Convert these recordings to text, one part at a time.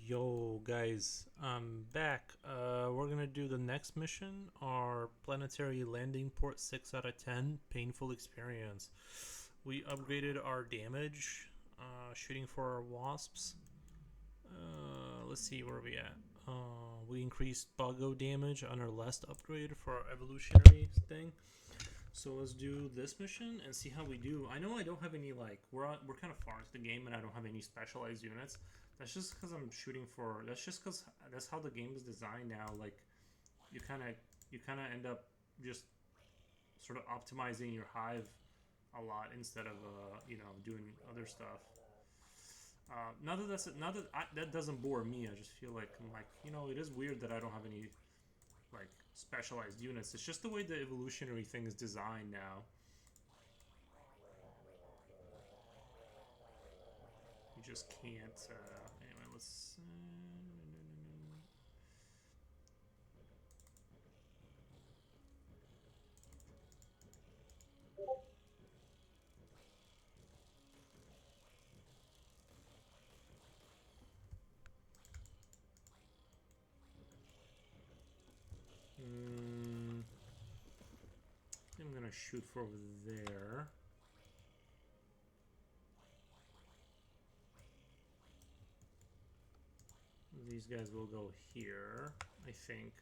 Yo, guys, I'm back. We're gonna do the next mission, our Planetary Landing Port 6 out of 10, Painful Experience. We upgraded our damage, shooting for our wasps. Let's see where we at. We increased Buggo damage on our last upgrade for our evolutionary thing. So let's do this mission and see how we do. I know I don't have any we're kind of far into the game and I don't have any specialized units. That's just because I'm shooting for. That's just because that's how the game is designed now. Like you kind of end up just sort of optimizing your hive a lot instead of doing other stuff. That doesn't bore me. I just feel like it is weird that I don't have any like specialized units. It's just the way the evolutionary thing is designed now. You just can't. Anyway, let's. I'm gonna shoot for over there. These guys will go here, I think.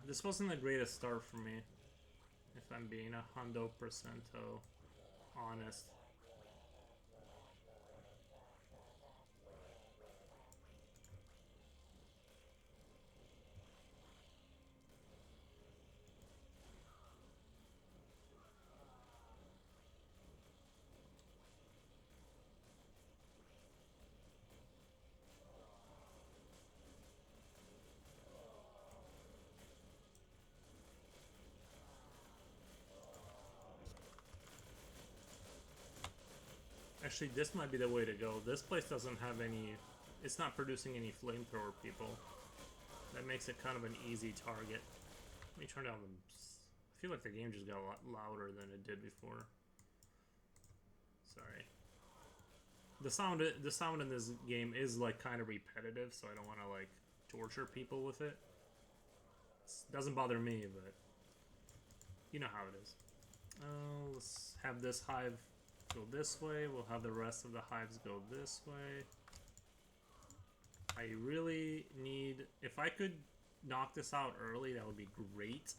This wasn't the greatest start for me, if I'm being 100% honest. Actually, this might be the way to go. This place doesn't have any. It's not producing any flamethrower people. That makes it kind of an easy target. Let me turn down the. I feel like the game just got a lot louder than it did before. Sorry. The sound in this game is like kind of repetitive, so I don't want to like torture people with it. It doesn't bother me, but you know how it is. Let's have this hive go this way. We'll have the rest of the hives go this way. I really need... If I could knock this out early, that would be great.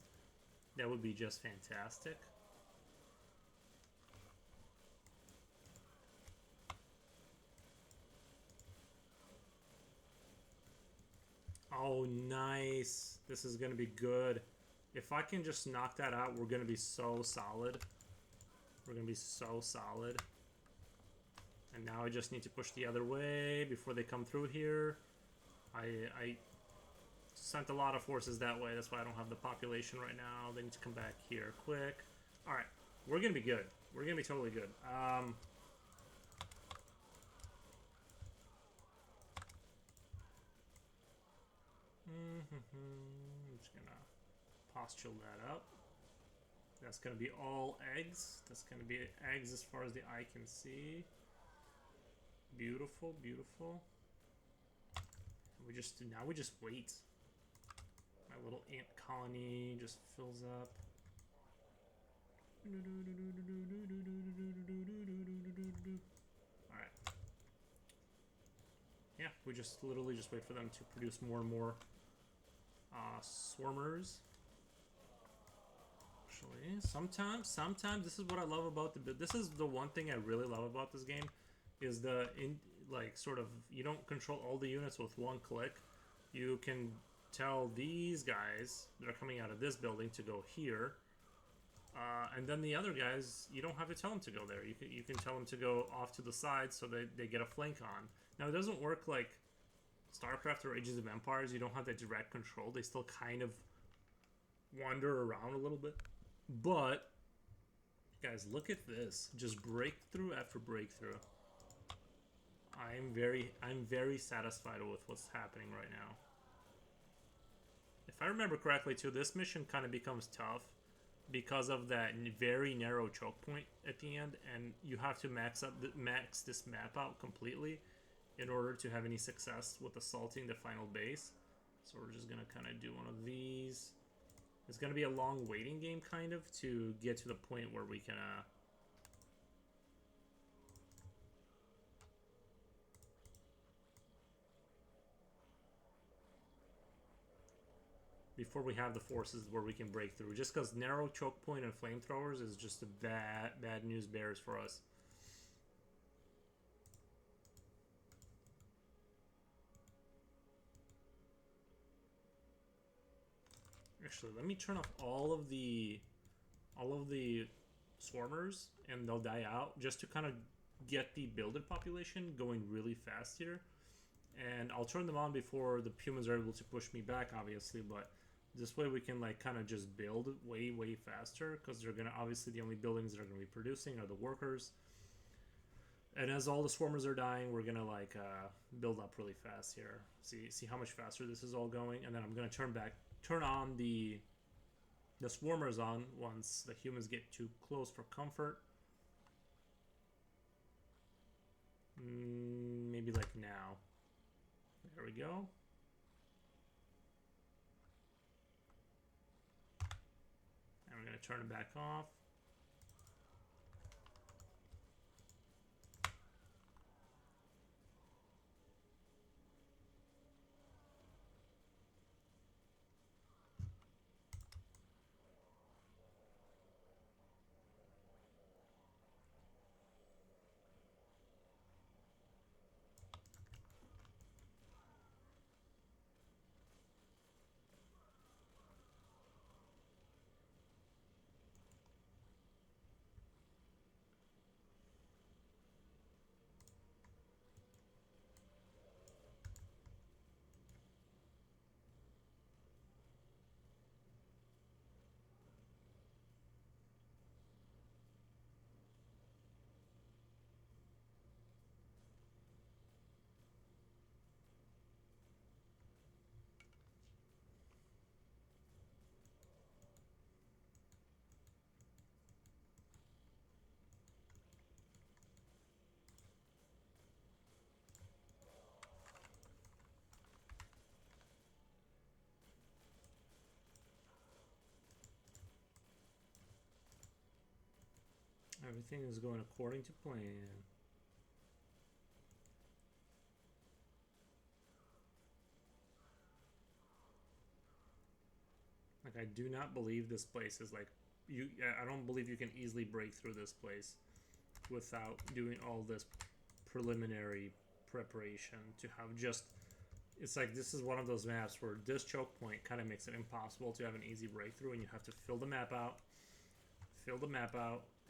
That would be just fantastic. Oh, nice. This is going to be good. If I can just knock that out, we're going to be so solid. We're going to be so solid. And now I just need to push the other way before they come through here. I sent a lot of forces that way. That's why I don't have the population right now. They need to come back here quick. Alright. We're going to be good. We're going to be totally good. I'm just going to postule that up. That's going to be all eggs. That's going to be eggs as far as the eye can see. Beautiful, beautiful. Now we just wait. My little ant colony just fills up. Alright. Yeah, we just literally just wait for them to produce more and more swarmers. Actually, sometimes this is what I love about this is the one thing I really love about this game is you don't control all the units with one click. You can tell these guys that are coming out of this building to go here, and then the other guys, you don't have to tell them to go there. You can tell them to go off to the side so that they get a flank on. Now it doesn't work like StarCraft or Ages of Empires. You don't have that direct control. They still kind of wander around a little bit. But guys, look at this. Just breakthrough after breakthrough. I'm very satisfied with what's happening right now. If I remember correctly, too, this mission kind of becomes tough because of that very narrow choke point at the end, and you have to max this map out completely in order to have any success with assaulting the final base. So we're just gonna kind of do one of these. It's gonna be a long waiting game, kind of, to get to the point where we can before we have the forces where we can break through. Just because narrow choke point and flamethrowers is just a bad news bears for us. Actually, let me turn off all of the swarmers, and they'll die out just to kind of get the builded population going really fast here. And I'll turn them on before the humans are able to push me back, obviously, but this way we can like kind of just build way faster, because they're gonna, obviously the only buildings that are gonna be producing are the workers. And as all the swarmers are dying, we're gonna like build up really fast here. See how much faster this is all going, and then I'm gonna turn on the swarmers on once the humans get too close for comfort. Maybe like now. There we go. And we're gonna turn it back off. Everything is going according to plan. Like, I do not believe this place is like you. I don't believe you can easily break through this place without doing all this preliminary preparation to have just. It's like this is one of those maps where this choke point kind of makes it impossible to have an easy breakthrough, and you have to fill the map out,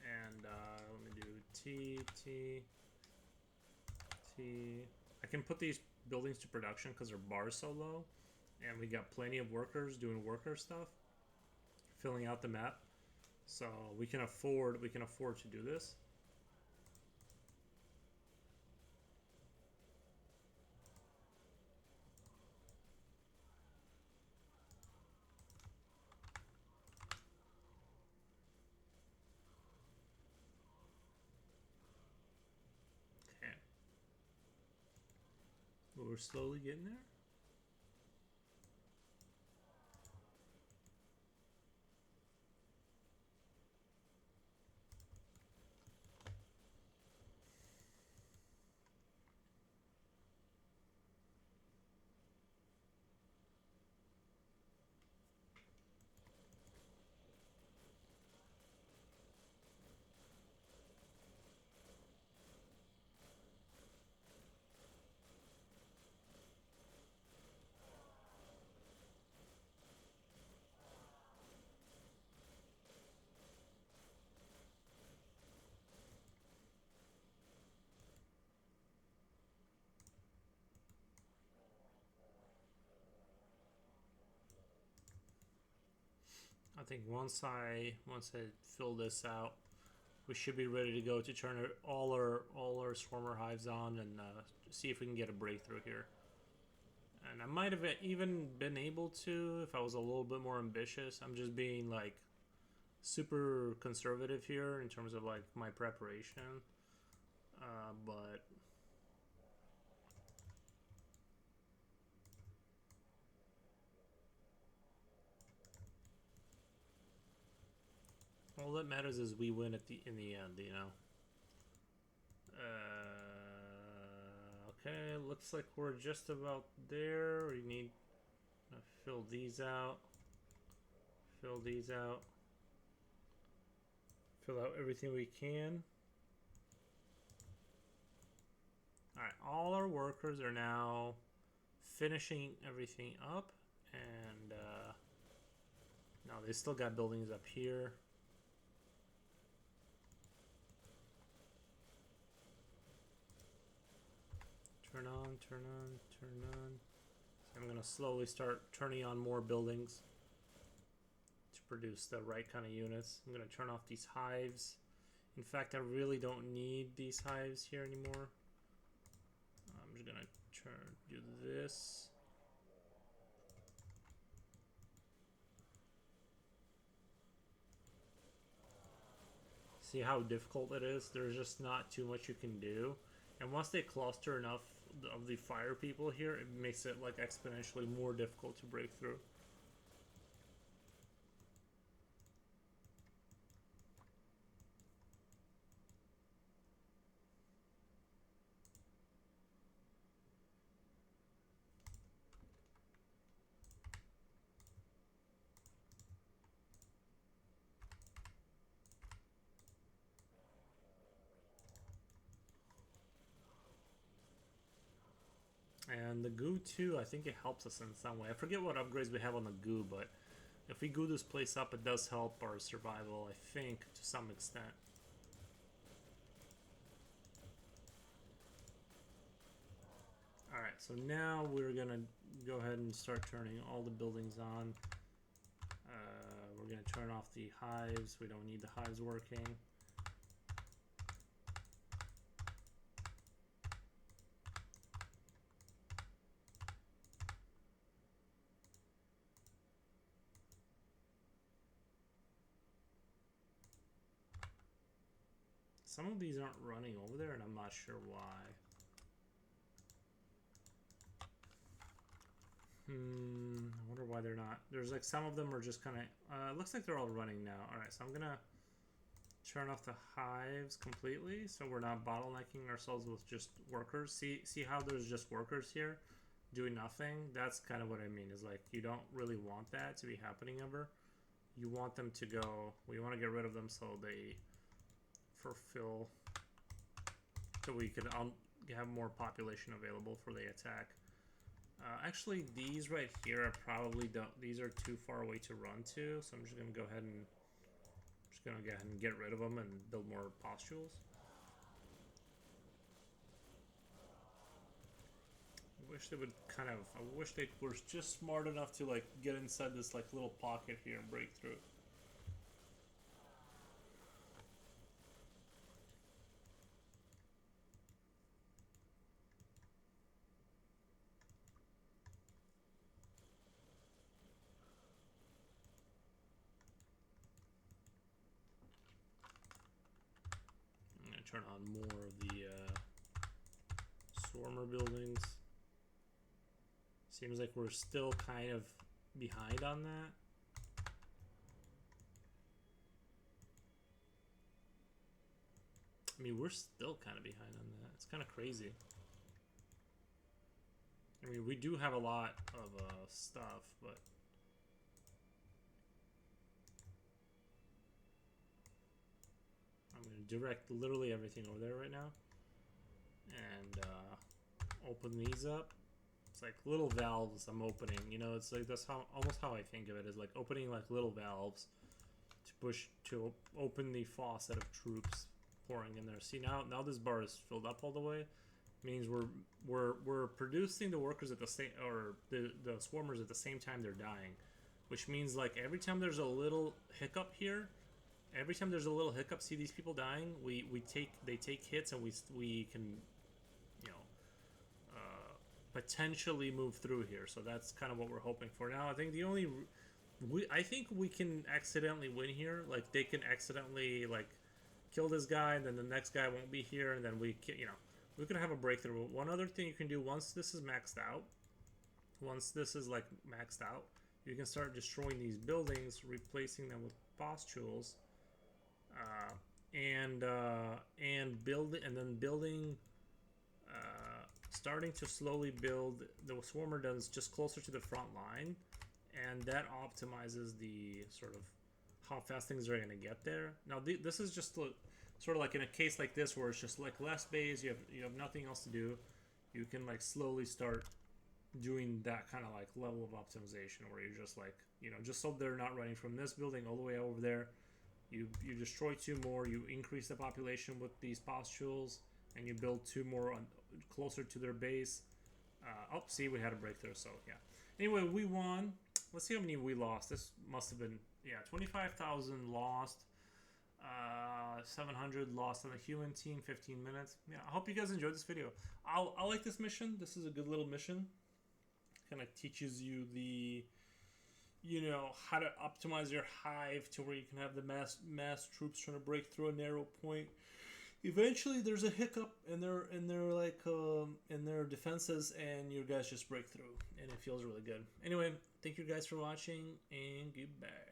and let me do T. I can put these buildings to production because their bars so low, and we got plenty of workers doing worker stuff, filling out the map, so we can afford to do this. Okay, but we're slowly getting there. I think once I fill this out, we should be ready to go to turn all our swarmer hives on and see if we can get a breakthrough here. And I might have even been able to if I was a little bit more ambitious. I'm just being like super conservative here in terms of like my preparation. But all that matters is we win at the in the end, you know. Okay, looks like we're just about there. We need to fill these out. Fill these out. Fill out everything we can. Alright, all our workers are now finishing everything up. And no, they still got buildings up here. Turn on, turn on, turn on. So I'm going to slowly start turning on more buildings to produce the right kind of units. I'm going to turn off these hives. In fact, I really don't need these hives here anymore. I'm just going to do this. See how difficult it is? There's just not too much you can do. And once they cluster enough of the fire people here, it makes it like exponentially more difficult to break through. And the goo too, I think it helps us in some way. I forget what upgrades we have on the goo, but if we goo this place up, it does help our survival, I think, to some extent. Alright, so now we're gonna go ahead and start turning all the buildings on. We're gonna turn off the hives. We don't need the hives working. Some of these aren't running over there, and I'm not sure why. I wonder why they're not. There's like some of them are just kind of... looks like they're all running now. Alright, so I'm going to turn off the hives completely, so we're not bottlenecking ourselves with just workers. See how there's just workers here doing nothing? That's kind of what I mean, is like you don't really want that to be happening ever. You want them to go... We want to get rid of them so they fulfill... So we can have more population available for the attack. Actually, these right here are probably these are too far away to run to, so I'm just gonna go ahead and get rid of them and build more postules. I wish they would kind of. I wish they were just smart enough to like get inside this like little pocket here and break through. Turn on more of the swarmer buildings. Seems like we're still kind of behind on that. I mean, we're still kind of behind on that. It's kind of crazy. I mean, we do have a lot of stuff, but... I'm going to direct literally everything over there right now. And open these up. It's like little valves I'm opening. You know, it's like that's how almost how I think of it, is like opening like little valves to open the faucet of troops pouring in there. See, now this bar is filled up all the way. Means we're producing the workers at the same, or the swarmers at the same time they're dying, which means like every time there's a little hiccup here, every time there's a little hiccup, see these people dying, they take hits, and we can, you know, potentially move through here. So that's kind of what we're hoping for. Now I think the only I think we can accidentally win here. Like they can accidentally like kill this guy, and then the next guy won't be here, and then we can have a breakthrough. One other thing you can do once this is maxed out, once this is like maxed out, you can start destroying these buildings, replacing them with pustules, and building, starting to slowly build the swarmer guns just closer to the front line, and that optimizes the sort of how fast things are going to get there. Now this is just sort of like in a case like this where it's just like less base, you have nothing else to do. You can like slowly start doing that kind of like level of optimization where you're just like, just so they're not running from this building all the way over there. You destroy two more, you increase the population with these pustules, and you build two more closer to their base. Oh, see, we had a breakthrough, so yeah. Anyway, we won. Let's see how many we lost. This must have been, 25,000 lost. 700 lost on the human team, 15 minutes. Yeah, I hope you guys enjoyed this video. I like this mission. This is a good little mission. Kind of teaches you the, how to optimize your hive to where you can have the mass troops trying to break through a narrow point. Eventually, there's a hiccup in their defenses, and you guys just break through, and it feels really good. Anyway, thank you guys for watching, and goodbye.